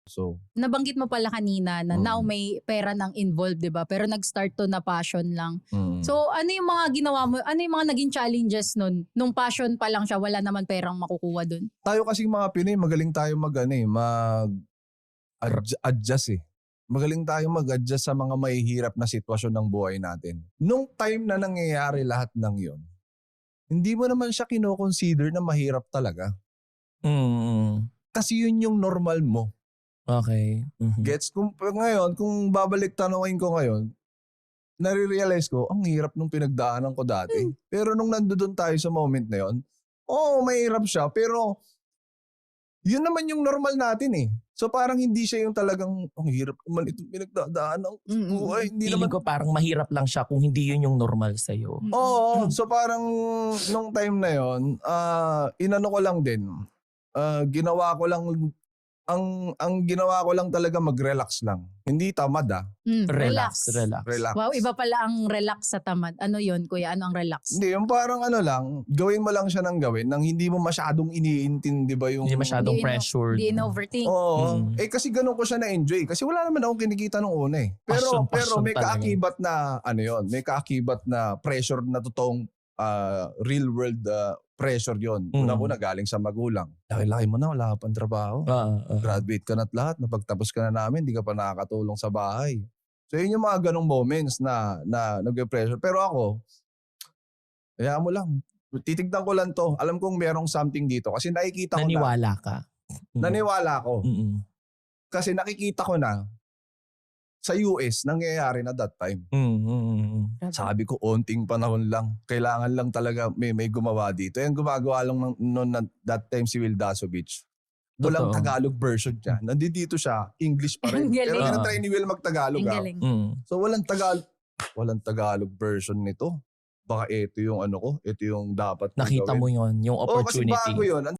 So, Nabanggit mo pala kanina na now may pera nang involved, 'di ba? Pero nag-start to na passion lang. So ano yung mga ginawa mo? Ano yung mga naging challenges nun? Nung passion pa lang siya, wala naman perang makukuha dun. tayo kasing mga Pinoy, magaling tayo mag-adjust eh. Magaling tayo mag-adjust sa mga mahihirap na sitwasyon ng buhay natin. Nung time na nangyayari lahat ng yon, hindi mo naman siya kino-consider na mahirap talaga. Kasi yun yung normal mo. Okay. Gets? Kung babalik tanongin ko ngayon, nare-realize ko, ang hirap nung pinagdaanan ko dati. Pero nung nandoon tayo sa moment na yon, mahirap siya. Pero yun naman yung normal natin eh. So parang hindi siya yung talagang, ang hirap naman itong pinagdadaanan ko sa buhay. Hindi Feeling naman ko parang mahirap lang siya kung hindi yun yung normal sa'yo. Oo. So parang nung time na yon, inano ko lang din. Ginawa ko lang, ang ginawa ko lang talaga mag-relax lang. Hindi tamad Relax. Relax. Wow, iba pala ang relax sa tamad. Ano yon, kuya? Ano ang relax? Hindi, yung parang lang, gawin mo lang siya ng gawin nang hindi mo masyadong iniintindi ba yung... Hindi masyadong pressured. Hindi in-overthink. Oo. Kasi ganun ko siya na-enjoy. Kasi wala naman akong kinikita nung una eh. Pero Passion may talaga. kaakibat na, may kaakibat na pressure na totoong real world pressure yon. Una-una galing sa magulang. Laki-laki mo na, wala ka pang trabaho. Graduate ka na't lahat, napagtapos ka na namin, hindi ka pa nakakatulong sa bahay. So yun yung mga ganong moments na nag-pressure. Pero ako, kaya mo lang. Titignan ko lang to. Alam kong merong something dito. Kasi nakikita ko Naniwala ka. Naniwala ko. Kasi nakikita ko na sa US, nangyayari na that time. Sabi ko, onting panahon lang. Kailangan lang talaga may gumawa dito. Yung gumagawa lang noon that time si Will Dasovich. Walang Tagalog version niya. Nandito siya, English pa rin. Pero tinatry ni Will mag-Tagalog. So walang Tagalog version nito. Baka ito yung ito yung dapat Nakita mo yon, yung opportunity. Kasi bago yun.